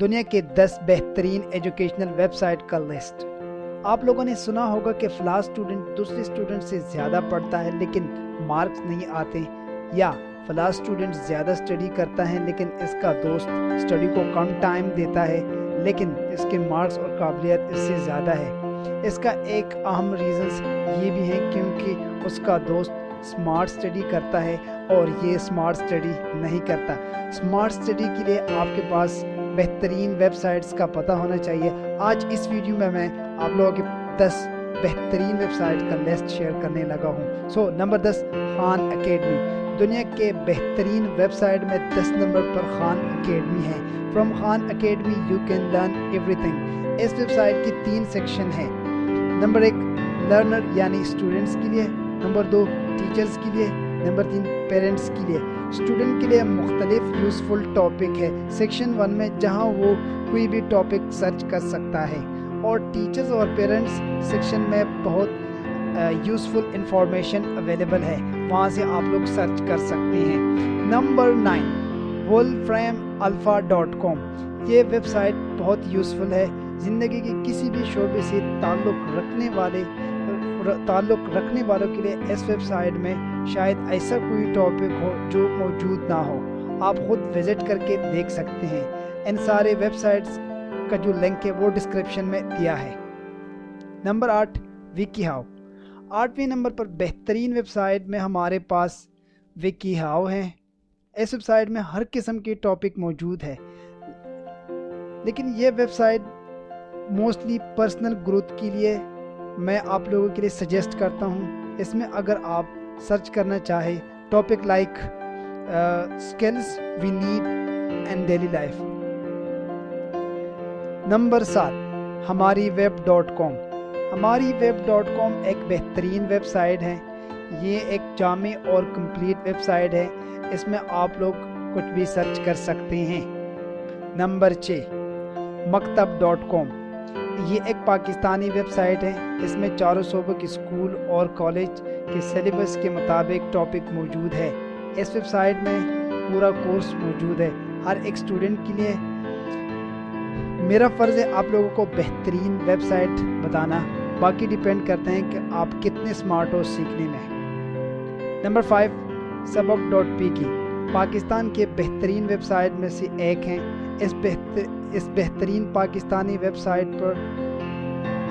دنیا کے 10 بہترین ایجوکیشنل ویب سائٹ کا لسٹ۔ آپ لوگوں نے سنا ہوگا کہ فلاں اسٹوڈنٹ دوسرے اسٹوڈنٹ سے زیادہ پڑھتا ہے لیکن مارکس نہیں آتے، یا فلاں اسٹوڈنٹ زیادہ اسٹڈی کرتا ہے لیکن اس کا دوست اسٹڈی کو کم ٹائم دیتا ہے لیکن اس کے مارکس اور قابلیت اس سے زیادہ ہے۔ اس کا ایک اہم ریزنز یہ بھی ہے کیونکہ اس کا دوست سمارٹ اسٹڈی کرتا ہے اور یہ سمارٹ اسٹڈی نہیں کرتا۔ سمارٹ اسٹڈی کے لیے آپ کے پاس بہترین ویب سائٹس کا پتہ ہونا چاہیے۔ آج اس ویڈیو میں آپ لوگوں کے 10 بہترین ویب سائٹ کا لسٹ شیئر کرنے لگا ہوں۔ Number 10 Khan academy. دنیا کے بہترین ویب سائٹ میں 10 نمبر پر خان اکیڈمی ہے۔ From Khan academy you can learn everything. اس ویب سائٹ کی 3 سیکشن ہیں۔ نمبر 1 لرنر یعنی اسٹوڈنٹس کے لیے، نمبر 2 ٹیچرز کے لیے، نمبر 3 پیرنٹس کے لیے۔ اسٹوڈنٹ کے لیے مختلف یوزفل ٹاپک ہے سیکشن 1 میں، جہاں وہ کوئی بھی ٹاپک سرچ کر سکتا ہے، اور ٹیچرز اور پیرنٹس سیکشن میں بہت یوزفل انفارمیشن اویلیبل ہے، وہاں سے آپ لوگ سرچ کر سکتے ہیں۔ Number 9 wolframalpha.com۔ یہ ویب سائٹ بہت یوزفل ہے۔ زندگی کے کسی بھی شعبے سے تعلق رکھنے والوں کے لیے اس ویب سائٹ میں شاید ایسا کوئی ٹاپک ہو جو موجود نہ ہو۔ آپ خود وزٹ کر کے دیکھ سکتے ہیں۔ ان سارے ویب سائٹس کا جو لنک ہے وہ ڈسکرپشن میں دیا ہے۔ Number 8 wikiHow. 8ویں نمبر پر بہترین ویب سائٹ میں ہمارے پاس وکی ہاؤ ہے۔ اس ویب سائٹ میں ہر قسم کے ٹاپک موجود ہے، لیکن یہ website mostly personal growth کے لیے میں آپ لوگوں کے لیے سجیسٹ کرتا ہوں۔ اس میں اگر آپ سرچ کرنا چاہیں topic like skills we need in daily life. Number 7 ہماری web.com۔ ہماری web.com ایک بہترین ویب سائٹ ہے۔ یہ ایک جامع اور کمپلیٹ ویب سائٹ ہے، اس میں آپ لوگ کچھ بھی سرچ کر سکتے ہیں۔ نمبر 6 مکتب.com۔ یہ ایک پاکستانی ویب سائٹ ہے، اس میں چاروں صوبوں کے اسکول اور کالج کے سلیبس کے مطابق ٹاپک موجود ہے۔ اس ویب سائٹ میں پورا کورس موجود ہے ہر ایک اسٹوڈنٹ کے لیے۔ میرا فرض ہے آپ لوگوں کو بہترین ویب سائٹ بتانا، باقی ڈیپینڈ کرتے ہیں کہ آپ کتنے سمارٹ ہو سیکھنے میں۔ Number 5 sabak.pk۔ پاکستان کے بہترین ویب سائٹ میں سے ایک ہیں۔ اس بہترین پاکستانی ویب سائٹ پر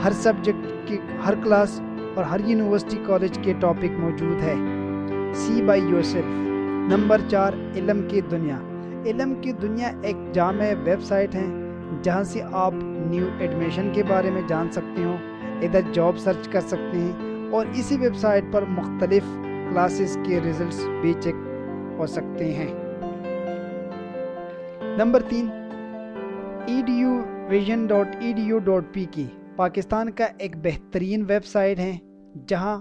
ہر سبجیکٹ کی ہر کلاس اور ہر یونیورسٹی کالج کے ٹاپک موجود ہے۔ سی بائی یور سیلف۔ نمبر 4 علم کی دنیا۔ علم کی دنیا ایک جامع ویب سائٹ ہے جہاں سے آپ نیو ایڈمیشن کے بارے میں جان سکتے ہو، ادھر جاب سرچ کر سکتے ہیں، اور اسی ویب سائٹ پر مختلف کلاسز کے ریزلٹس بھی چیک ہو سکتے ہیں۔ Number 3 eduvision.edu.pk۔ پاکستان کا ایک بہترین ویب سائٹ ہے جہاں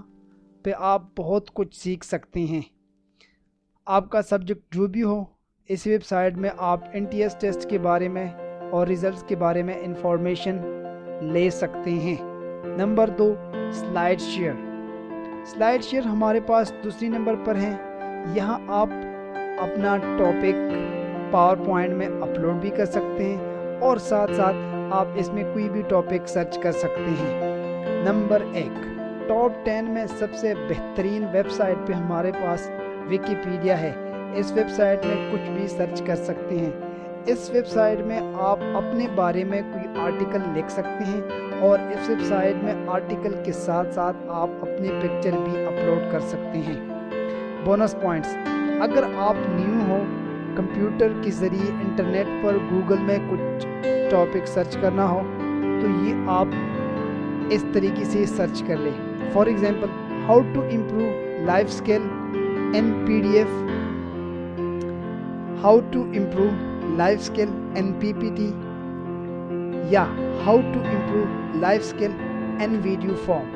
پہ آپ بہت کچھ سیکھ سکتے ہیں۔ آپ کا سبجیکٹ جو بھی ہو، اس ویب سائٹ میں آپ NTS ٹیسٹ کے بارے میں اور ریزلٹس کے بارے میں انفارمیشن لے سکتے ہیں۔ Number 2 slide share. Slide share ہمارے پاس دوسری نمبر پر ہے۔ یہاں آپ اپنا ٹاپک پاور پوائنٹ میں اپلوڈ بھی کر سکتے ہیں، اور ساتھ ساتھ آپ اس میں کوئی بھی ٹاپک سرچ کر سکتے ہیں۔ نمبر 1 ٹاپ 10 میں سب سے بہترین ویب سائٹ پہ ہمارے پاس ویکیپیڈیا ہے۔ اس ویب سائٹ میں کچھ بھی سرچ کر سکتے ہیں۔ اس ویب سائٹ میں آپ اپنے بارے میں کوئی آرٹیکل لکھ سکتے ہیں، اور اس ویب سائٹ میں آرٹیکل کے ساتھ ساتھ آپ اپنی پکچر بھی اپلوڈ کر سکتے ہیں۔ بونس پوائنٹس: اگر آپ نیو ہو، کمپیوٹر کے ذریعے انٹرنیٹ پر گوگل میں کچھ ٹاپک سرچ کرنا ہو، تو یہ آپ اس طریقے سے سرچ کر لیں۔ For example how to improve life skill in PDF، how to improve life skill in PPT، یا how to improve life skill in video form.